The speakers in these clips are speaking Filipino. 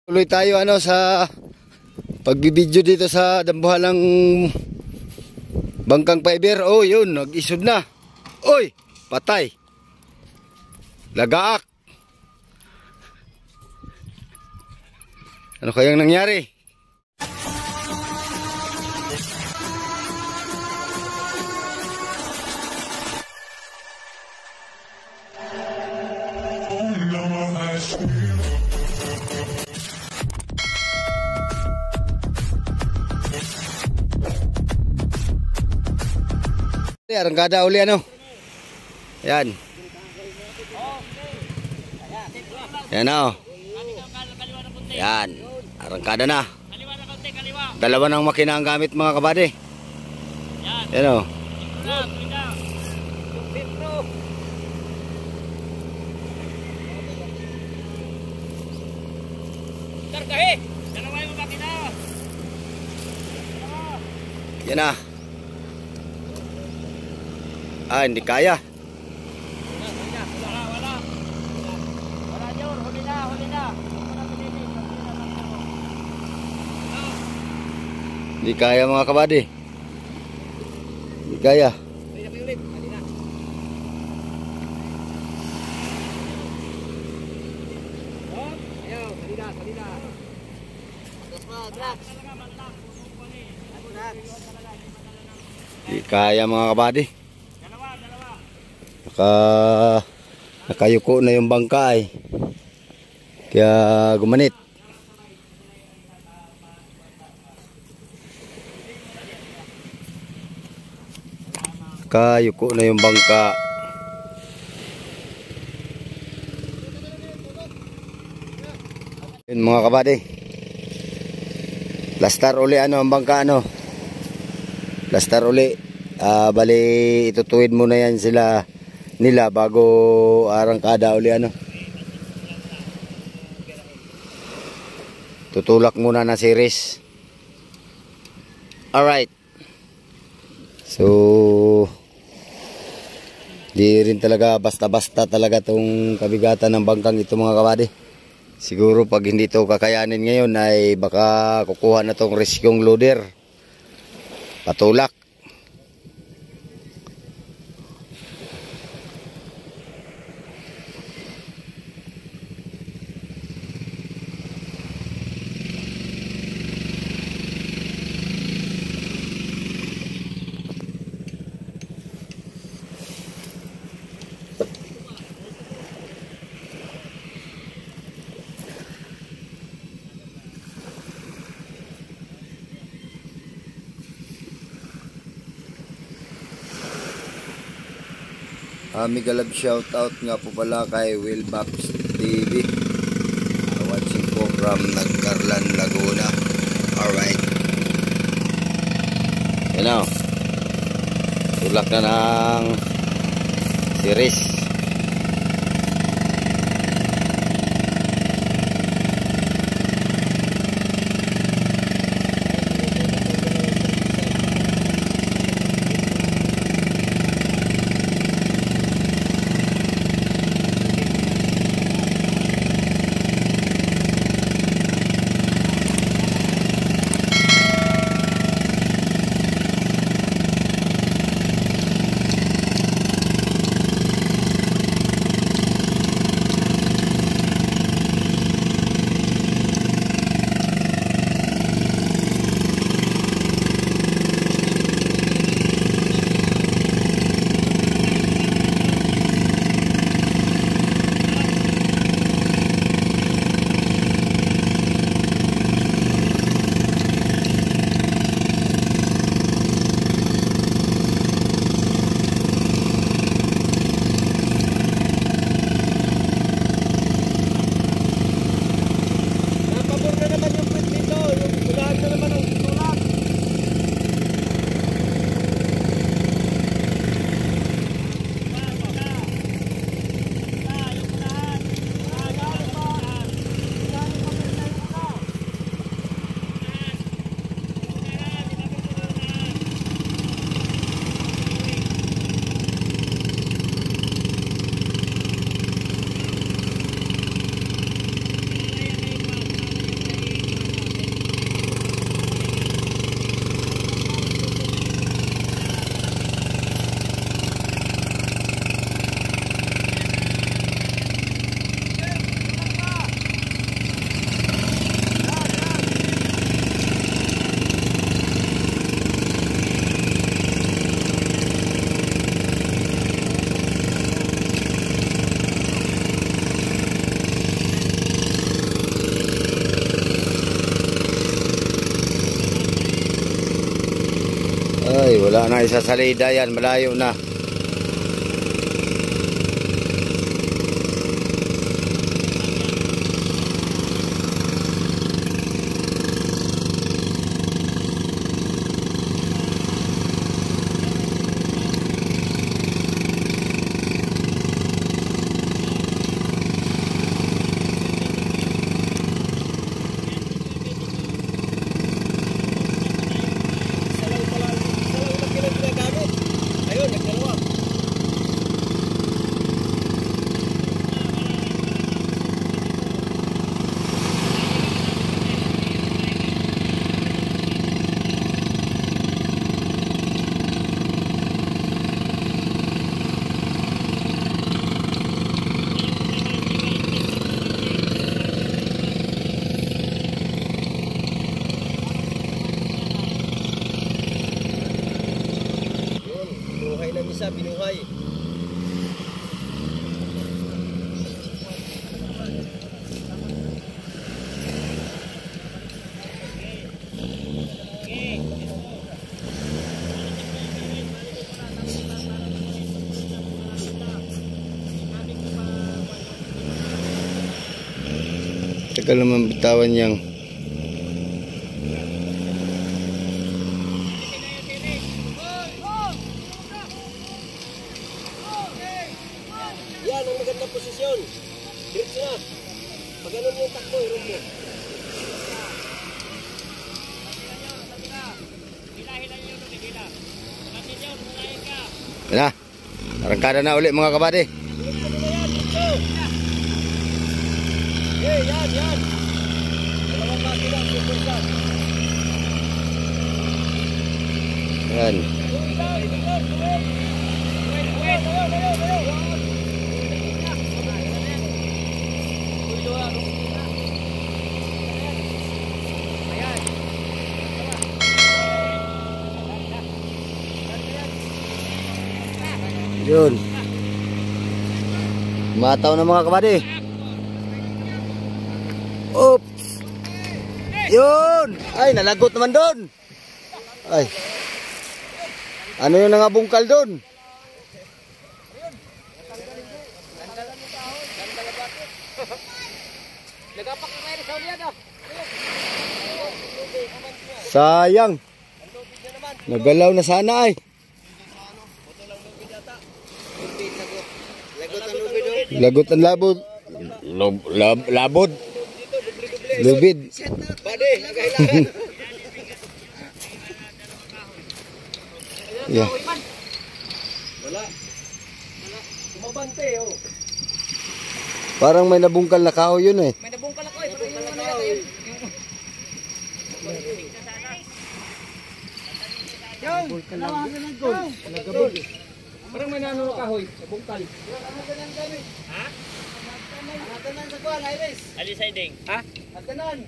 Tuloy tayo sa pagbibideo dito sa dambuhalang Bangkang Fiber. Oh, yun, nag-isod na. Oy, patay. Lagaak. Ano kayang nangyari? Arangkada uli Yan. Yan Yan. Arangkada na. Dalawa ng makina ang gamit mga kabady. Yan Yan na. Hindi kaya. Hindi kaya mga kabady. Hindi kaya. Hindi kaya mga kabady. Nakayuko na yung bangka kaya gumanit. Nakayuko na yung bangka. Yun mga kabady. Plastar uli ang bangka Plastar uli. Bali itutuwid muna yan nila bago arangkada uli tutulak muna na series. Alright, so di rin talaga basta-basta talaga tong kabigatan ng bangkang ito mga kabady. Siguro pag hindi to kakayanin ngayon ay baka kukuha na tong rescuing loader patulak. Mega love shout out nga po pala kay Will Babs TV, watching po from Nagcarlan, Laguna. Alright, tulak na ng series. Ay, wala na isa salida yan, malayo na. Isa binuhay. Tagal naman bitawan niyang. Yan ang magandang posisyon. Diretso na. Pag ganun yung takbo, hirap mo. Yan na. Arangkada na ulit mga kabady. Yan. Dalawang baki lang. Yan. Yun. Mataw na mga kabady. Oops. Yun. Ay, nalagot naman doon. Ay. Ano yung nangabungkal doon? Sayang. Nagalaw na sana ay. Lagot ang labod. Labod. Lubid. Bade, kailangan. Yeah. Wala. Kumabante, oh. Parang may nabungkal na kahoy yun eh. May nabungkal ako eh. Parang may nanunok kahoy. Nabungkal. Ha? Hagdanan sa kuwan, Iris. Ali siding. Ha? Hagdanan.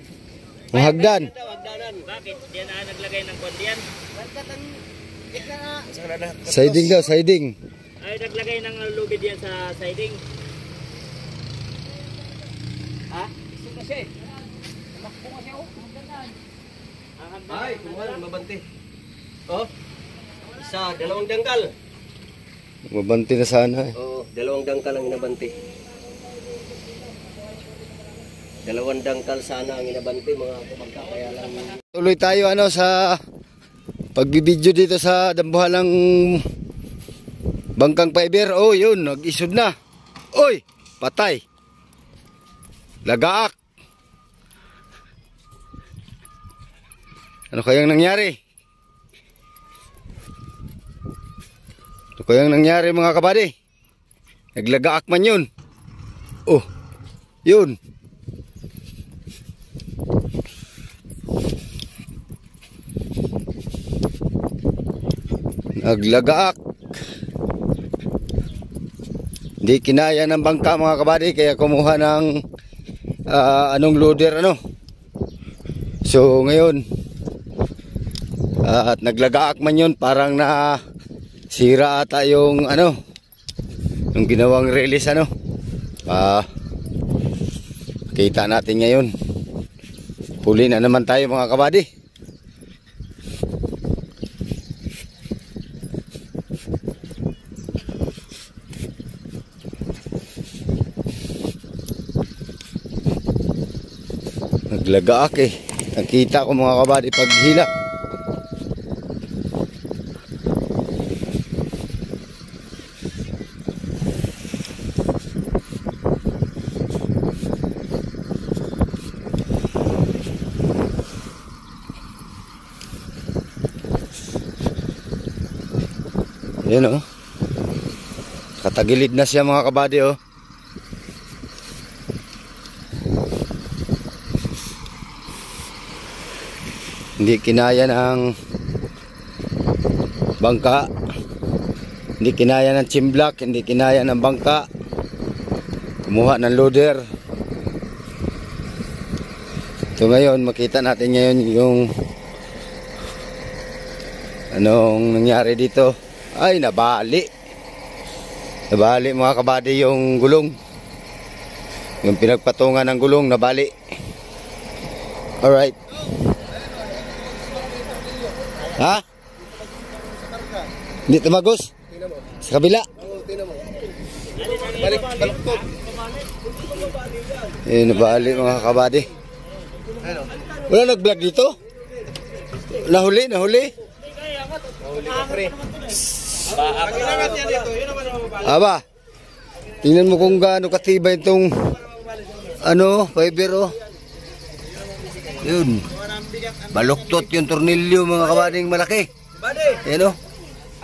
Ang hagdan. Hagdanan. Bakit? Diyan na naglagay ng kondiyan. Hagdanan. Ika na. Siding daw, siding. Ay, naglagay ng lubid yan sa siding. Ha? Gusto kasi. Tumakbo kasi ako. Ay, kumahan, mabante. Oh. Isa, dalawang dangkal. Mabanti na sana eh. Oo, dalawang dangkal ang inabante. Dalawang dangkal sana ang inabante mga kapagka, kaya lang. Tuloy tayo ano sa pagbibideo dito sa dambuhalang bangkang fiber. Oh, yun, nag-isod na. Oy, patay. Lagaak. Ano kayang nangyari? Ano kayang nangyari mga kabady? Naglagaak man yun. Oh, yun. Naglagaak. Hindi kinaya ng bangka mga kabady, kaya kumuha ng anong loader ano. So ngayon at naglagaak man yun, parang na sira ata yung ano, yung ginawang release ano. Kita natin ngayon. Huli na naman tayo mga kabady. Lagaak eh. Nakita ko mga kabady paghila. Yan oh. Katagilid na siya mga kabady oh. Hindi kinaya ng bangka. Hindi kinaya ng chimblak, hindi kinaya ng bangka. Kumuha ng loader. So ngayon, makita natin ngayon yung anong nangyari dito. Ay, nabali. Nabali mga kabady yung gulong. Yung pinagpatungan ng gulong, nabali. Alright. Ha? Hindi tumagos? Sa kabila? Oo, tingnan mo. Baluktot. Eh, nabali mga kabady. Wala nag-vlog dito? Nahuli, nahuli. Mahuli ka, pre. Pag inangat niya dito, yun naman ang mabalik. Aba, tingnan mo kung gaano katibay itong ano, fiber oh. Yun. Baluktot yung tornilyo mga kabading malaki. Bade, Yan oh.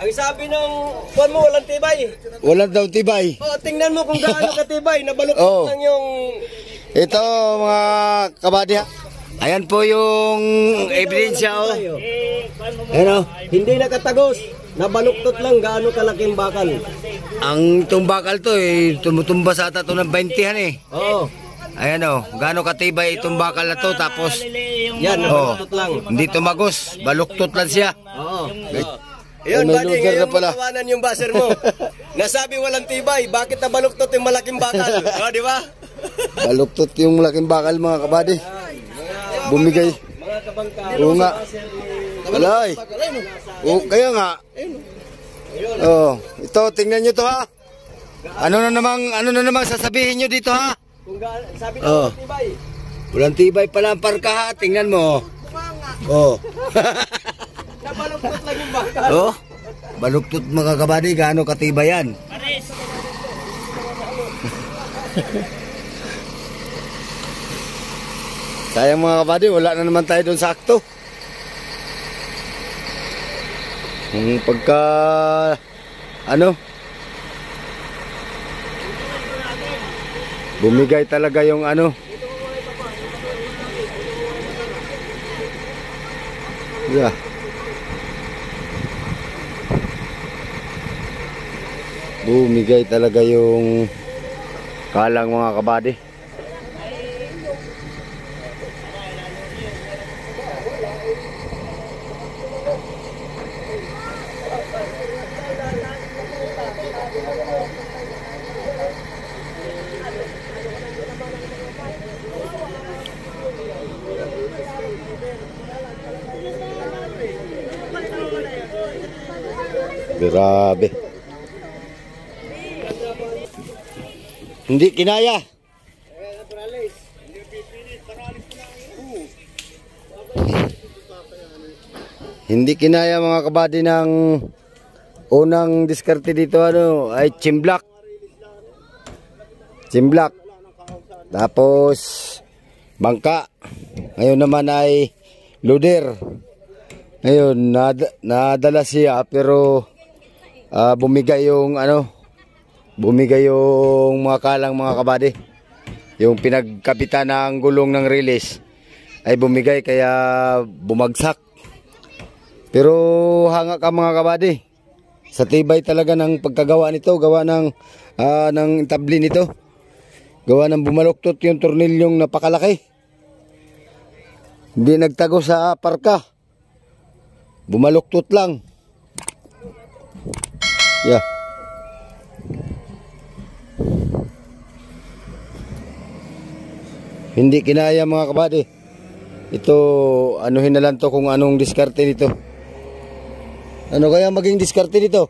ang sabi ng buwan mo, walang tibay. Walang daw tibay. O, tingnan mo kung gaano katibay. Nabaluktot Oo. lang yung... Ito mga kabady ha. Ayan po yung ebidensya oh. Ano? Hindi nakatagos. Nabaluktot lang gaano kalaking bakal. Ang itong bakal to eh, tumutumba sa ata to ng 20han eh. Oo. Ayan oh, gaano katibay itong bakal na to tapos Yan, nabaluktot lang. hindi tumagos, baluktot lang siya. Oo. Ayun, Yun, may buddy, lugar na ngayon mo pala. tawanan yung buzzer mo. Nasabi walang tibay, bakit nabaluktot yung malaking bakal? O, di ba? Baluktot yung malaking bakal mga kabady. Bumigay. Mga kabangka. Oo nga. Walay. Oo, kaya nga. Oh, ito tingnan niyo to ha. Ano na namang sasabihin niyo dito ha? Kung sabi na Oh. walang tibay. Walang tibay pala ang parka ha. Tingnan mo. Oh. Nabaluktot lang yung bakal. Oh. Baluktot mga kabady, gaano katibay yan? Sayang mga kabady, wala na naman tayo doon sakto. Pagka ano bumigay talaga yung ano. Yeah. Bumigay talaga yung kalang mga kabady. Grabe. Hindi kinaya. Hindi kinaya mga kabady ng unang diskarte dito ano ay chimblak. Chimblak. Tapos bangka. Ngayon naman ay loader. Ngayon nadala siya pero bumigay yung ano, bumigay yung mga kalang mga kabady. Yung pinagkapitan ng gulong ng release ay bumigay kaya bumagsak. Pero hanga ka mga kabady. Sa tibay talaga ng pagkagawa nito, gawa ng tabli nito. Gawa ng bumaluktot yung tornilyong napakalaki. Hindi nagtago sa parka. Bumaluktot lang. Yeah. Hindi kinaya mga kabady. Ito, anuhin na lang to kung anong diskarte nito. Ano kaya maging diskarte nito?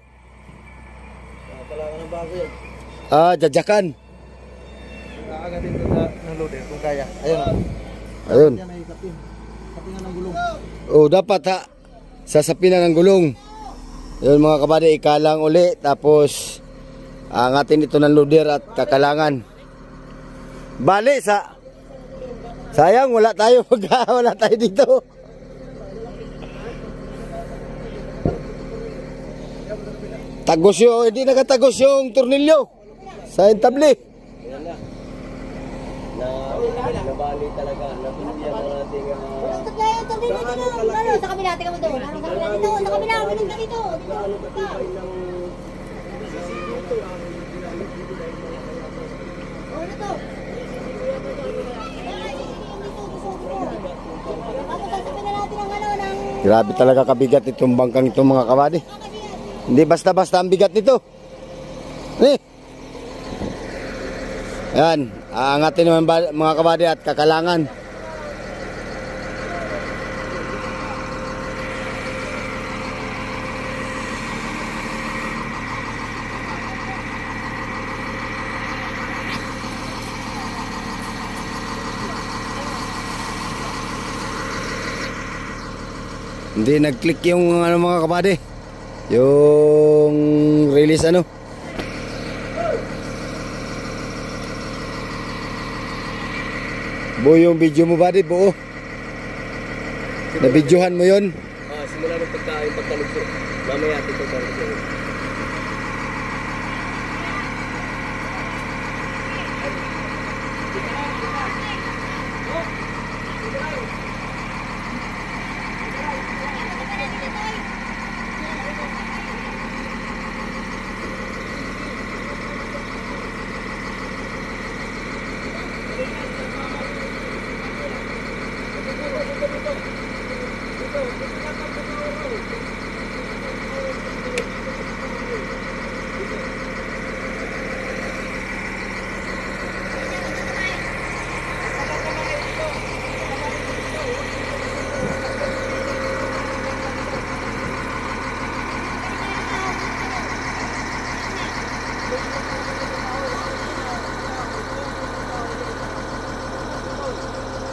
Kailangan ng bago yan. Jajakan. Nakagatin ko ng loader kung kaya. Ayun o. Ayun. Yan ay kapin. Kapingan ng gulong. Oh, dapat ha. Sasapinan ng gulong. Ayun mga kabady, ikalang uli. Tapos, angatin ito ng loader at kakalangan. Bali sa... Sayang, wala tayo. Wala tayo dito. Tagos yung, hindi nakatagos yung tornilyo. Sa entable. Yan na. Nabali talaga. Napindihan ng ating... Stop na yun, tuloy mo dito. Ano, sa kabila, tingnan mo doon. Ano, sa kabila dito, sa kabila, minun ka dito. Ano to? Tapos sasabihin na natin ang ano, ng... Grabe talaga kabigat itong bangkang itong mga kabady. Hindi basta-basta ang bigat nito. Yan, aangatin naman mga kabady at kakalangan. Hindi nag-click yung ano mga kabady. Yung release ano. Buo yung video mo buddy, buo. Na-videohan mo yun. Simula ng pagkain, pagkalugso. Mamaya ito para sa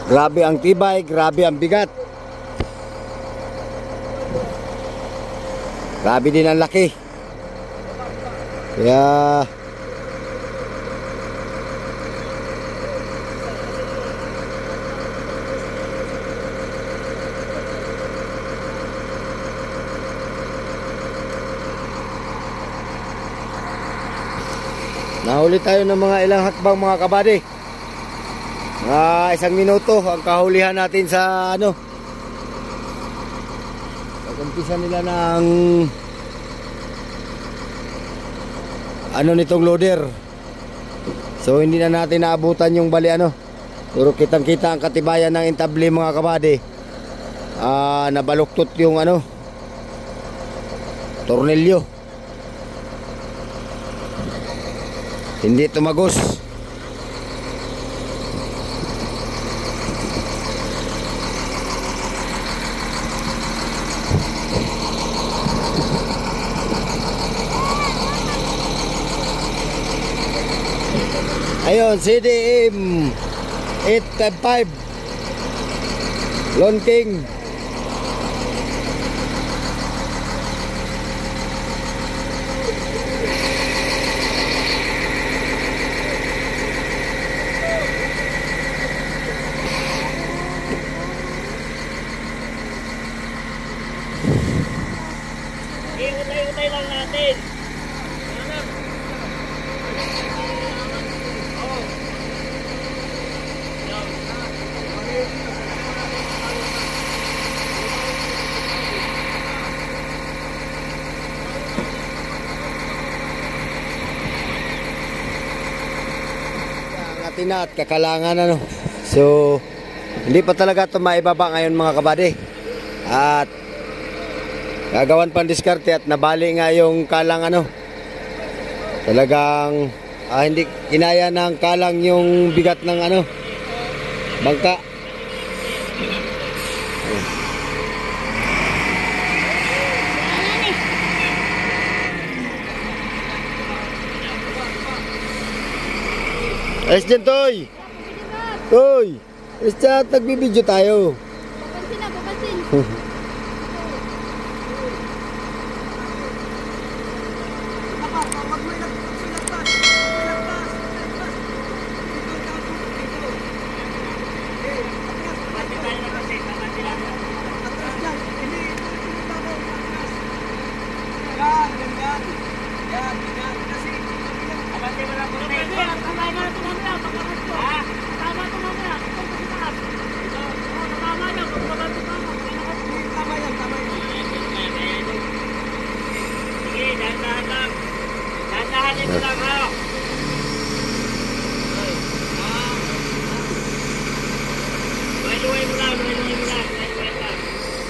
Grabe ang tibay, grabe ang bigat. Grabe din ang laki. Kaya nahuli tayo ng mga ilang hakbang mga kabady. Isang minuto ang kahulihan natin sa ano. Pag-umpisa nila ng ano nitong loader. So hindi na natin naabutan yung bali ano. Pero kitang-kita ang katibayan ng entable mga kabady. Nabaluktot yung ano tornilyo. Hindi tumagos. Ayun, CDM 855 Lone King. Iutay-utay lang natin. Angatin na at kakalangan ano. So hindi pa talaga ito maibaba ngayon mga kabady. At gagawan pang diskarte at nabali nga yung kalang ano. Talagang hindi kinaya ng kalang yung bigat ng ano bangka. Ayos dyan, Toy! Toy! Basta nagbibideo tayo. Papansin na, papansin.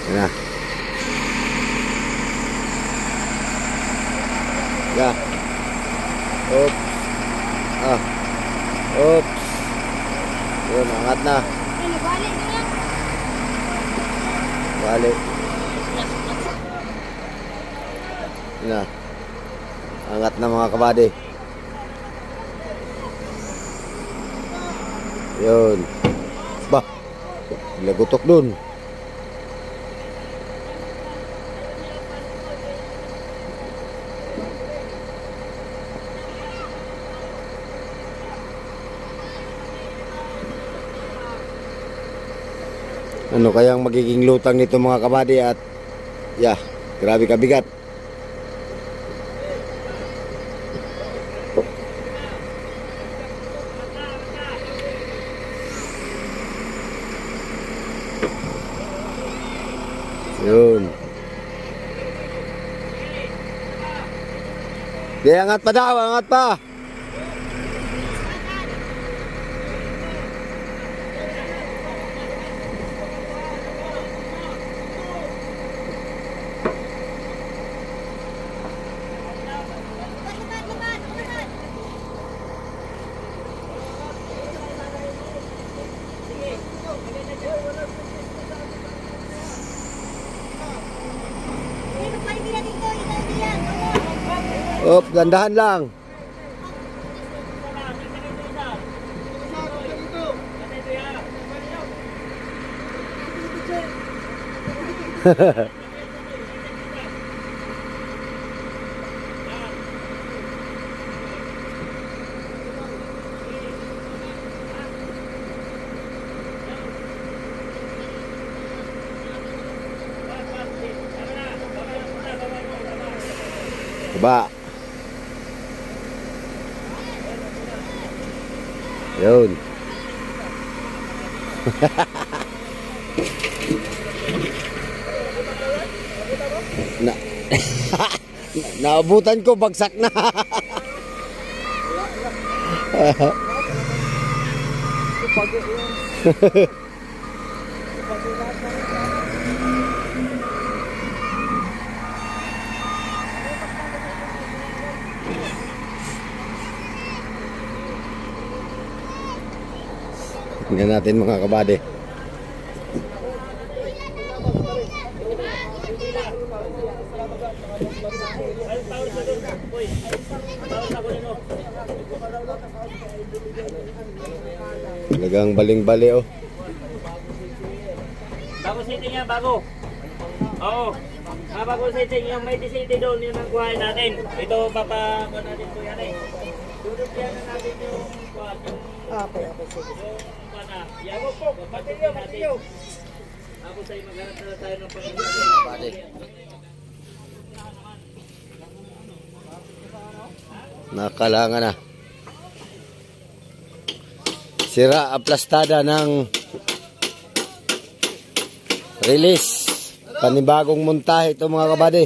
Yan na. Ya. Oops. Ah. Oops. Yun, angat na. Ano, balik na yan? Balik. Yun na. Angat na mga kabady. Yun. Bah. Lagutok dun. Ano kayang magiging lutang nito mga kabady at grabe kabigat. Yun. Di, angat pa daw, angat pa. Op, gandahan lang. Coba. Yun. Na naabutan ko, bagsak na. Tingnan natin mga kabady. Talagang baling-bali oh. Bago setting yan, bago. Oo. Bago setting yung may DCD doon yun ang kuhain natin. Ito papakuha natin po yan eh. Dudot yan na natin yung kuha. Yago po, batilyo. Ako sa'yo maghanap na tayo ng pangalaman. Nakalangan na. Sira aplastada ng release. Panibagong montahe ito mga kabady.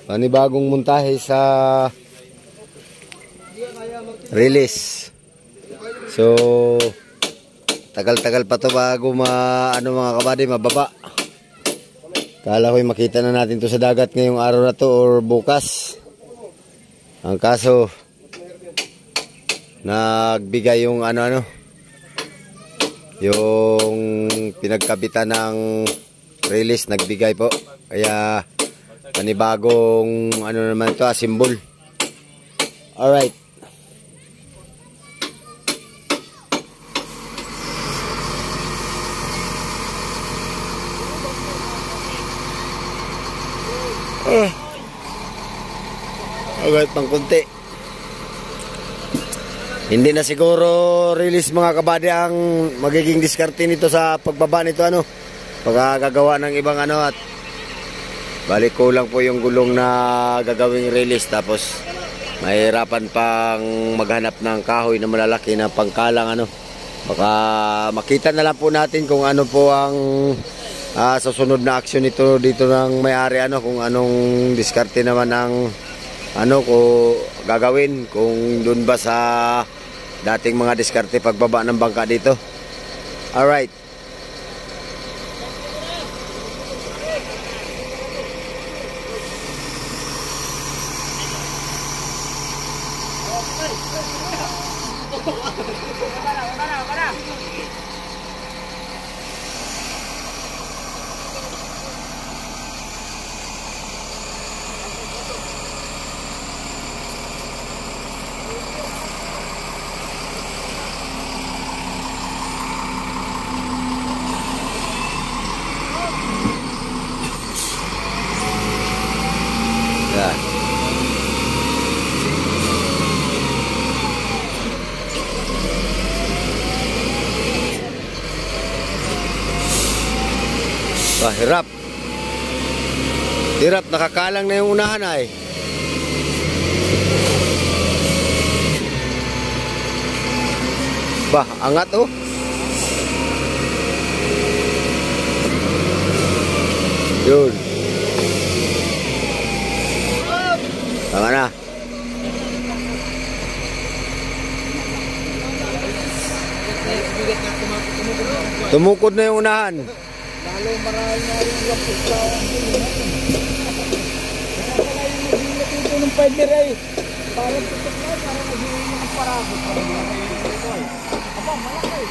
Panibagong montahe sa release. So tagal-tagal pa to bago mga kabady mababa. Kala ko'y makita na natin to sa dagat ngayong araw na to or bukas. Ang kaso nagbigay yung yung pinagkabitan ng release nagbigay po. Kaya panibagong ano naman ito, symbol. Alright. Alright, pang kunti. Hindi na siguro release mga kabady ang magiging diskarte nito sa pagbaba nito ano. Pagkagagawa ng ibang ano at balik kulang po yung gulong na gagawing release tapos mahirapan pang maghanap ng kahoy na malalaki na pangkalang ano. Baka makita na lang po natin kung ano po ang susunod na aksyon nito dito ng may-ari ano kung anong diskarte naman ang ano ko gagawin kung doon ba sa dating mga diskarte pagbaba ng bangka dito. Alright. Hirap. Hirap, nakakalang na yung unahan ay. Bah, angat oh. Yun. Tama na. Tumukod na yung unahan. Lalo marahil na yung lapis sa ito ng 5 miray. Parang tutok na, parang naghiwin ng parago. Aba, malaki.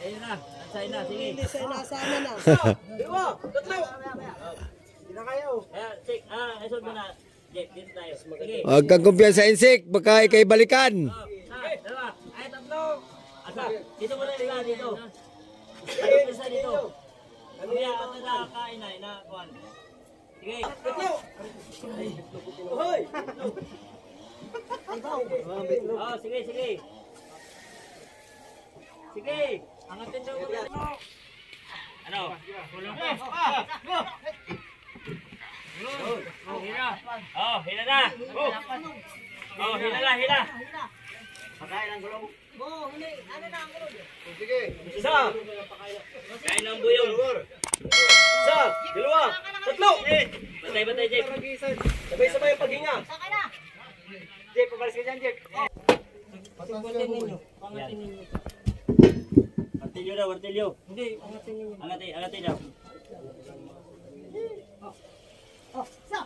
Ayun na, ansay na, sige. Hindi sa inasama na. Diwa, tatlo. Hindi na kayo. Esod mo na. Jeff, dito tayo. Sige. Huwag kang kumpiyansa sa insik, baka ikay balikan. Dalawa. Ay, tatlo. Asa, dito mo na nila, dito. Dito isa dito. Kaya, ano na kain na, kuhan. Sige. Tatlo. Hoy. Oh, sige, sige. Sige. Angatin daw mo. Ano? Kulong pa. Oh, hila. Oh, hila na. Oh, hila na, hila. Pakain ang gulong. Oh, hindi. Ano na ang gulong? Sige. Isa. Kain ang buyong. Isa, dalawa, tatlo. Batay, Jeff. Sabay-sabay ang paghinga. Saka na. Jeff, pabalis ka dyan, Jeff. Pangatin ninyo. Wartilyo daw, wartilyo. Hindi, angatin ninyo. Angatin daw. Oh, so.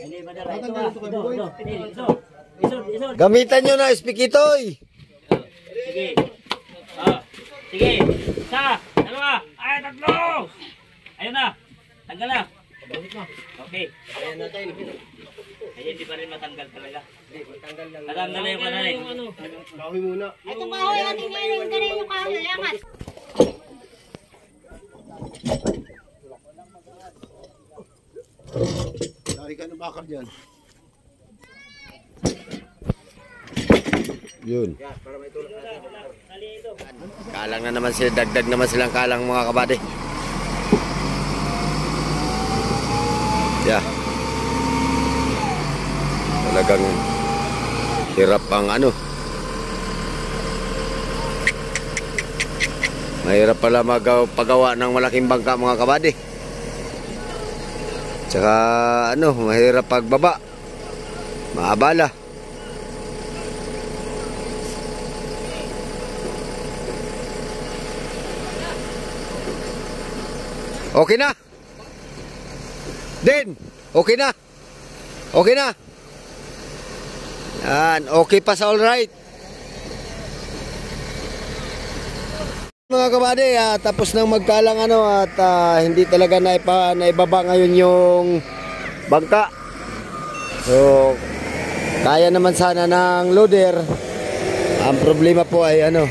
Hindi, madara. Ito. Gamitan nyo na, Spikitoy. Sige. Sige. Isa, dalawa, ay, tatlo. Ayun na. Tanggal na. Okay. Ayan natin. Ay, hindi pa rin matanggal talaga. Hindi, matanggal lang. Matanggal na yung kanari. Kahoy muna. Ito kahoy, ating ngayon, ganun yung kahoy, angat. Dari ka ng bakal dyan. Yun. Kalang na naman sila, dagdag naman silang kalang mga kabady. Yeah. Talagang hirap ang ano. Mahirap pala paggawa ng malaking bangka mga kabady. Tsaka ano, mahirap pagbaba. Maabala. Okay na. Din, okay na. Okay na. Yan, okay pa sa all right. Mga kabady, tapos nang magkalang ano at hindi talaga naibaba ngayon yung bangka. So, kaya naman sana ng loader. Ang problema po ay ano.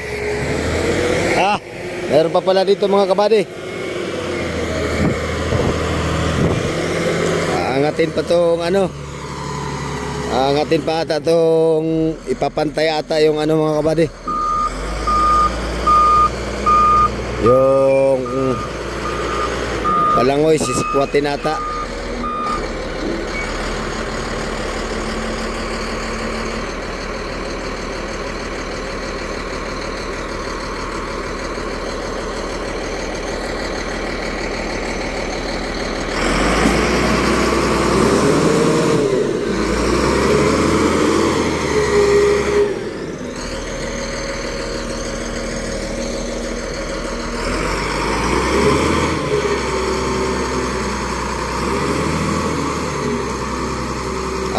Meron pa pala dito mga kabady. Angatin pa tong ano. Angatin pa ata tong ipapantay ata yung ano mga kabady. Yung palangoy sisikwatin ata.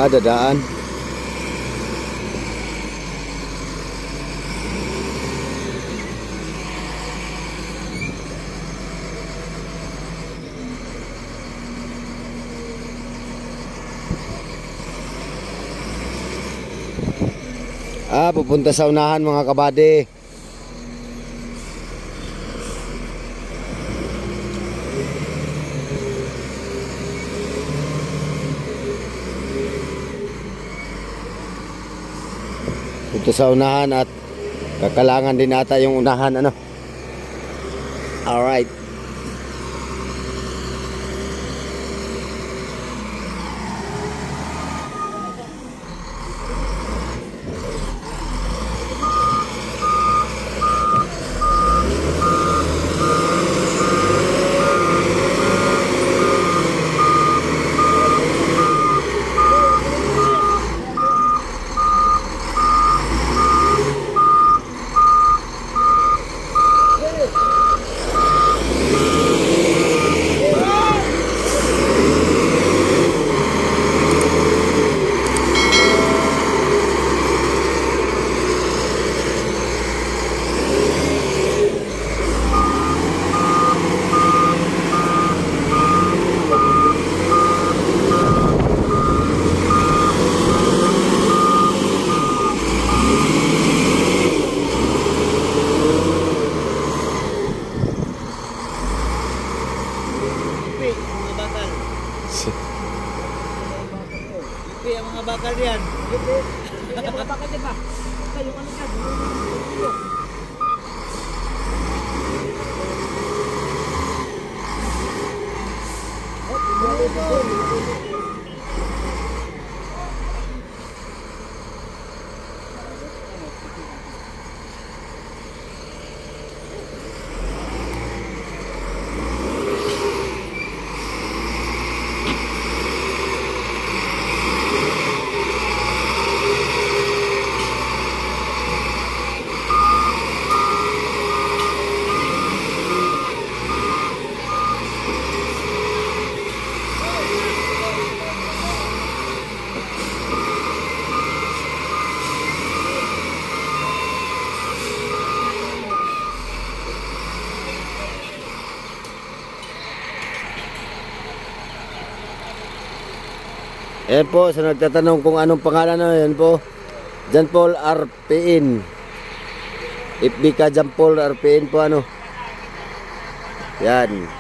Dadaan. Pupunta sa unahan mga kabady. Ito sa unahan at kakalangan din ata yung unahan ano. All right. bakal yan. Yung mga bakal din ba? Yung ano yan? Ayan po, sa nagtatanong kung anong pangalan na, yan po. John Paul RPN. FB ka John Paul RPN po ano. Yan.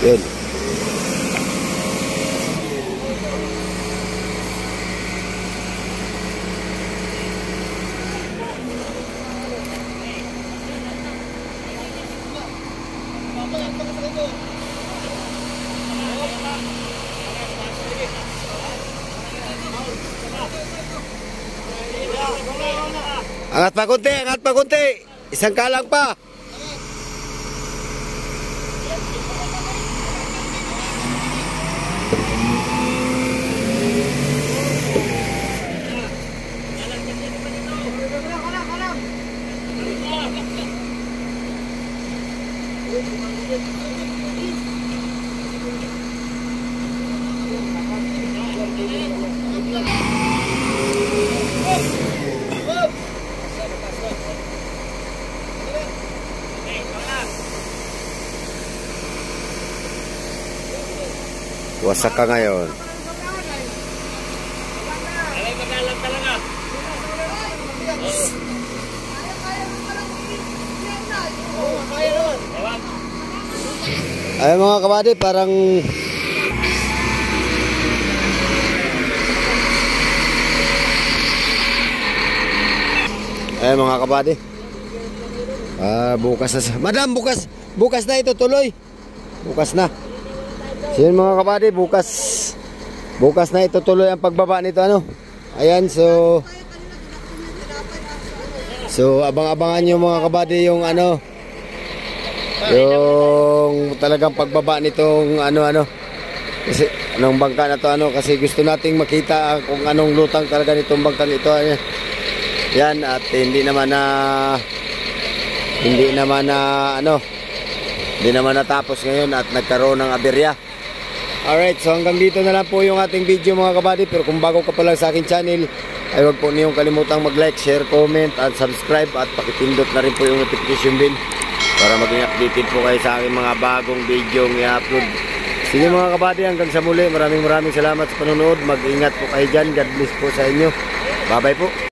Yun. Angat pa konti, angat pa konti. Isang kalang pa. Wasak ka ngayon. Ay, magalang talaga. Ay mga kabady, parang mga kabady. Bukas na. Madam, bukas na ito tuloy. Bukas na. So yun mga kabady, bukas na ito tuloy ang pagbaba nito ano. Ayan, so abang-abangan nyo mga kabady yung ano, yung talagang pagbaba nitong ano kasi anong bangka na to ano, kasi gusto nating makita kung anong lutang talaga nitong bangkang ito. Yan, at hindi naman natapos ngayon at nagkaroon ng aberya. Alright, so hanggang dito na lang po yung ating video mga kabady. Pero kung bago ka pa lang sa aking channel, ay huwag po niyong kalimutang mag-like, share, comment, at subscribe. At pakipindot na rin po yung notification bell para maging updated po kayo sa aking mga bagong video i-upload. Sige mga kabady, hanggang sa muli. Maraming salamat sa panonood. Mag-ingat po kayo dyan. God bless po sa inyo. Bye bye po.